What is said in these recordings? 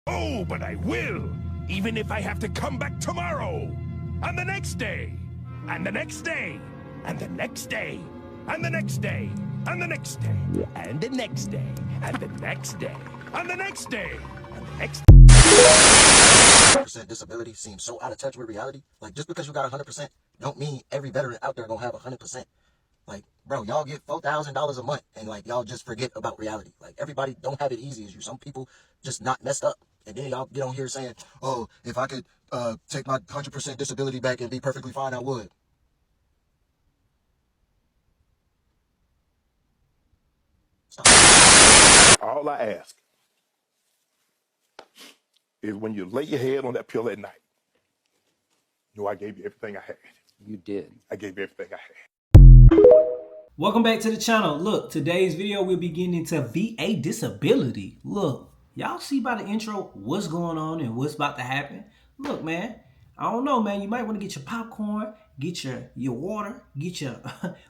Oh, but I will, even if I have to come back tomorrow, and the next day, and the next day, and the next day, and the next day, and the next day, and the next day, and the next day, and the next day, and the next day. 100% disability seems so out of touch with reality. Like, just because you got 100% don't mean every veteran out there gonna have 100%. Like, bro, y'all get $4,000 a month and like y'all just forget about reality. Like, everybody don't have it easy as you. Some people just not messed up. And then y'all get on here saying, oh, if I could take my 100% disability back and be perfectly fine, I would. Stop. All I ask is when you lay your head on that pillow at night, you know I gave you everything I had. You did. I gave you everything I had. Welcome back to the channel. Look, today's video we'll be getting into VA disability. Look, y'all see by the intro what's going on and what's about to happen. Look, man, I don't know, man. You might want to get your popcorn, get your water, get your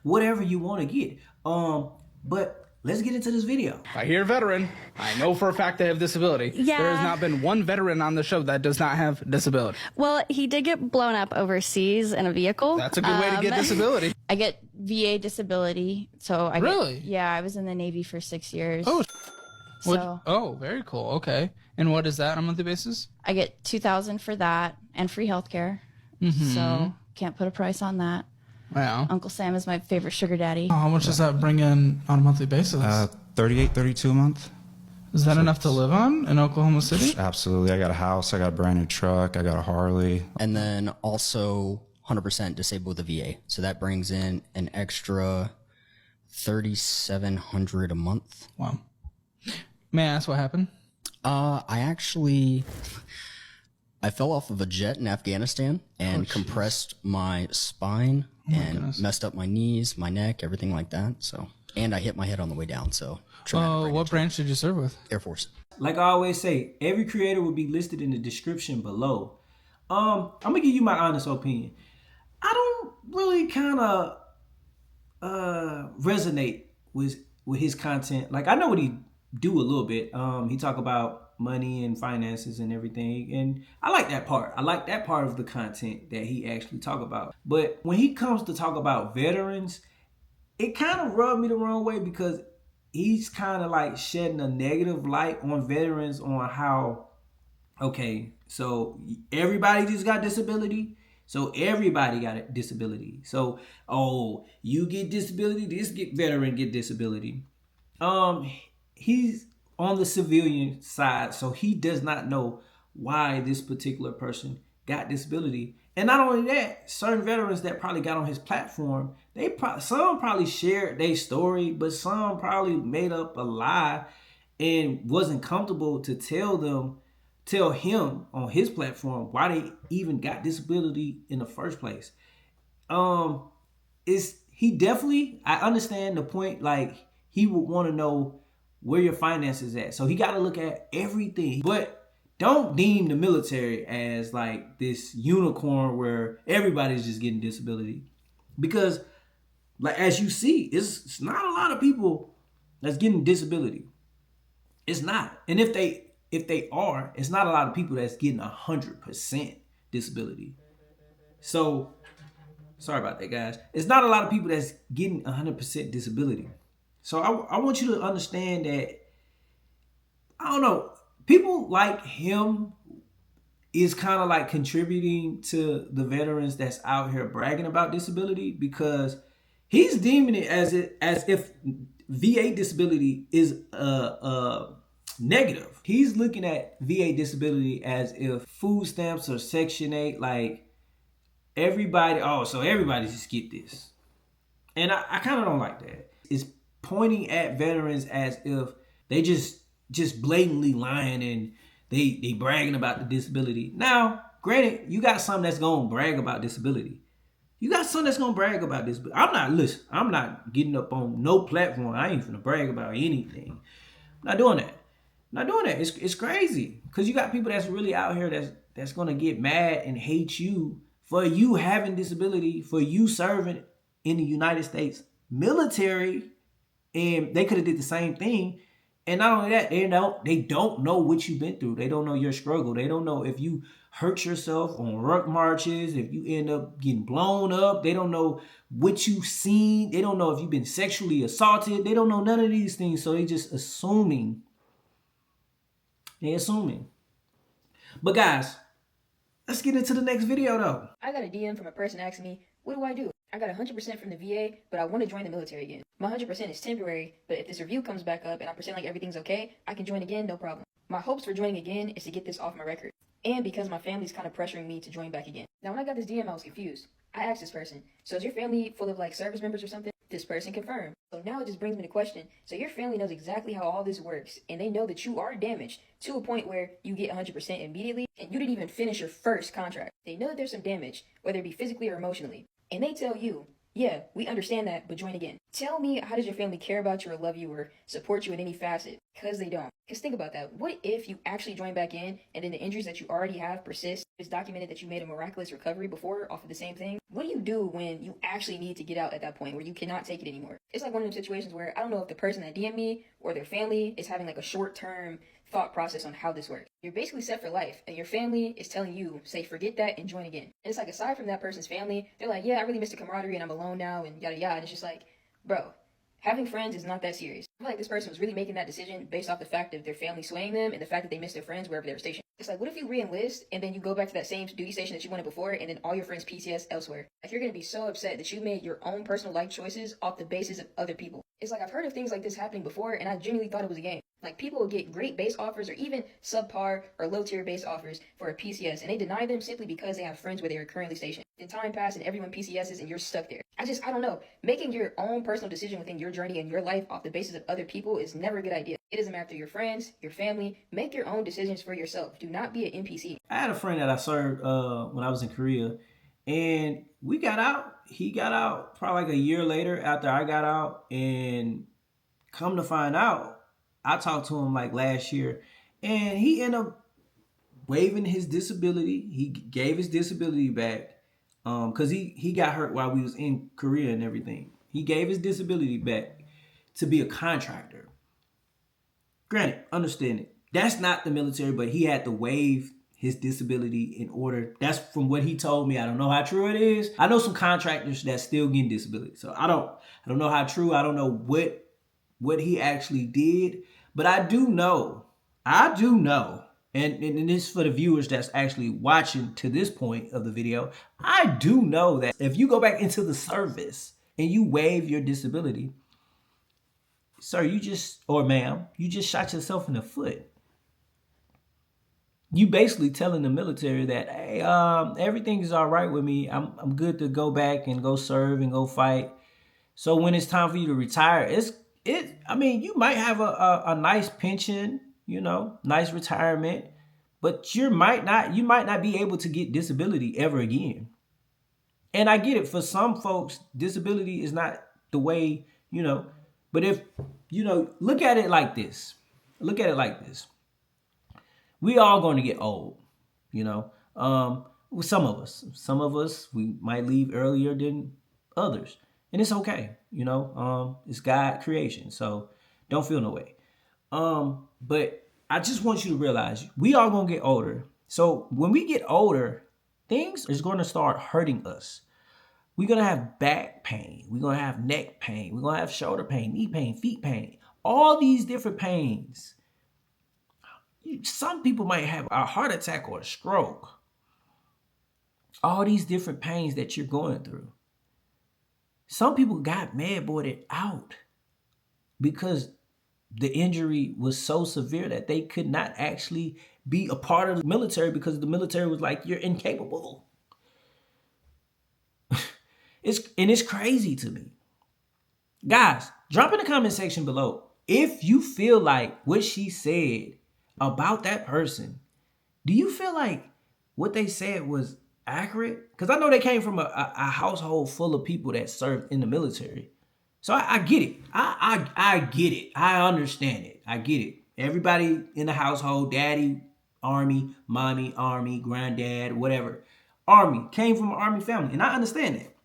whatever you want to get. But let's get into this video. I hear veteran. I know for a fact they have disability. Yeah. There has not been one veteran on the show that does not have disability. Well, he did get blown up overseas in a vehicle. That's a good way to get disability. I get VA disability, so I Really? Yeah, I was in the Navy for 6 years. Oh, so oh, very cool. Okay. And what is that on a monthly basis? I get $2,000 for that and free healthcare. So can't put a price on that. Wow. Uncle Sam is my favorite sugar daddy. How much does that bring in on a monthly basis? 38, 32 a month. Is that enough to live on in Oklahoma City? Absolutely. I got a house. I got a brand new truck. I got a Harley. And then also 100% disabled with the VA. So that brings in an extra $3,700 a month. Wow. May I ask what happened? I fell off of a jet in Afghanistan and compressed my spine and messed up my knees, my neck, everything like that. So, and I hit my head on the way down. So, What branch did you serve with? Air Force. Like I always say, every creator will be listed in the description below. I'm gonna give you my honest opinion. I don't really kind of resonate with his content. Like, I know what he do a little bit. He talk about money and finances and everything, and I like that part. I like that part of the content that he actually talk about. But when he comes to talk about veterans, it kind of rubbed me the wrong way, because he's kind of like shedding a negative light on veterans, on how, okay, so everybody just got disability, so everybody got a disability. So, oh, you get disability, veteran get disability. He's on the civilian side, so he does not know why this particular person got disability. And not only that, certain veterans that probably got on his platform, some probably shared their story, but some probably made up a lie and wasn't comfortable to tell him on his platform why they even got disability in the first place. I understand the point, like, he would want to know where your finances at. So he got to look at everything. But don't deem the military as like this unicorn where everybody's just getting disability. Because, like, as you see, it's not a lot of people that's getting disability. It's not. And if they are, it's not a lot of people that's getting 100% disability. So, sorry about that, guys. It's not a lot of people that's getting 100% disability. So I want you to understand that, I don't know, people like him is kind of like contributing to the veterans that's out here bragging about disability, because he's deeming it as if VA disability is negative. He's looking at VA disability as if food stamps or Section 8, like everybody just get this. And I kind of don't like that. It's pointing at veterans as if they just blatantly lying and they bragging about the disability. Now, granted, you got some that's gonna brag about disability. You got some that's gonna brag about this, but I'm not getting up on no platform. I ain't finna brag about anything. I'm not doing that. It's crazy, because you got people that's really out here that's gonna get mad and hate you for you having disability, for you serving in the United States military. And they could have did the same thing And not only that, they don't know what you've been through. They don't know your struggle. They don't know if you hurt yourself on ruck marches, if you end up getting blown up. They don't know what you've seen. They don't know if you've been sexually assaulted. They don't know none of these things. So they just assuming. They assuming. But guys, let's get into the next video though. I got a DM from a person asking me, what do I do? I got 100% from the VA, but I want to join the military again. My 100% is temporary, but if this review comes back up and I pretend like everything's okay, I can join again, no problem. My hopes for joining again is to get this off my record, and because my family's kind of pressuring me to join back again. Now, when I got this DM, I was confused. I asked this person, so is your family full of like service members or something? This person confirmed. So now it just brings me to question, so your family knows exactly how all this works, and they know that you are damaged to a point where you get 100% immediately, and you didn't even finish your first contract. They know that there's some damage, whether it be physically or emotionally. And they tell you, yeah, we understand that, but join again. Tell me, how does your family care about you or love you or support you in any facet? Because they don't. Because think about that. What if you actually join back in and then the injuries that you already have persist? It's documented that you made a miraculous recovery before off of the same thing. What do you do when you actually need to get out at that point where you cannot take it anymore? It's like one of those situations where I don't know if the person that DM'd me or their family is having like a short-term thought process on how this works. You're basically set for life, and your family is telling you, say, forget that and join again. And it's like, aside from that person's family, they're like, yeah, I really miss the camaraderie and I'm alone now and yada yada. And it's just like, bro, having friends is not that serious. I feel like this person was really making that decision based off the fact of their family swaying them and the fact that they miss their friends wherever they were stationed. It's like, what if you re-enlist and then you go back to that same duty station that you wanted before and then all your friends PCS elsewhere? Like, you're going to be so upset that you made your own personal life choices off the basis of other people. It's like, I've heard of things like this happening before and I genuinely thought it was a game. Like, people will get great base offers or even subpar or low-tier base offers for a PCS, and they deny them simply because they have friends where they are currently stationed. Then time passes and everyone PCSs and you're stuck there. I don't know. Making your own personal decision within your journey and your life off the basis of other people is never a good idea. It doesn't matter to your friends, your family. Make your own decisions for yourself. Do not be an NPC. I had a friend that I served when I was in Korea, and we got out. He got out probably like a year later after I got out, and come to find out, I talked to him like last year, and he ended up waiving his disability. He gave his disability back because he got hurt while we was in Korea and everything. He gave his disability back to be a contractor. Granted, understand it. That's not the military, but he had to waive his disability in order. That's from what he told me. I don't know how true it is. I know some contractors that still getting disability, so I don't know how true. I don't know what he actually did, but I do know, and this is for the viewers that's actually watching to this point of the video, I do know that if you go back into the service and you waive your disability, sir, or ma'am, you just shot yourself in the foot. You basically telling the military that, hey, everything is all right with me. I'm good to go back and go serve and go fight. So when it's time for you to retire, you might have a nice pension, nice retirement, but you might not be able to get disability ever again. And I get it. For some folks, disability is not the way, but if, look at it like this. We all going to get old, some of us, we might leave earlier than others. And it's okay, it's God creation, so don't feel no way. But I just want you to realize we are gonna get older. So when we get older, things is gonna start hurting us. We're gonna have back pain, we're gonna have neck pain, we're gonna have shoulder pain, knee pain, feet pain, all these different pains. Some people might have a heart attack or a stroke. All these different pains that you're going through. Some people got mad-boarded out because the injury was so severe that they could not actually be a part of the military because the military was like, you're incapable. It's crazy to me. Guys, drop in the comment section below if you feel like what she said about that person. Do you feel like what they said was accurate? Because I know they came from a household full of people that served in the military. So I get it. I get it. I understand it. I get it. Everybody in the household, daddy, army, mommy, army, granddad, whatever, army, came from an army family. And I understand that.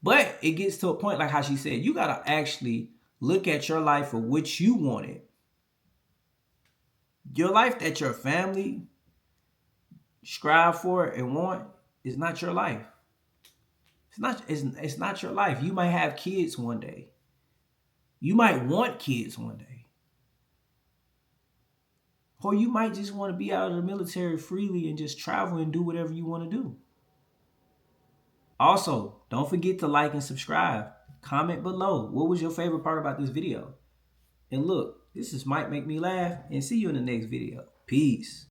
But it gets to a point, like how she said, you got to actually look at your life for what you wanted Your life that your family strive for and want is not your life. It's not your life. You might have kids one day. You might want kids one day. Or you might just want to be out of the military freely and just travel and do whatever you want to do. Also, don't forget to like and subscribe. Comment below. What was your favorite part about this video? And look, this is Might Make Me Laugh, and see you in the next video. Peace.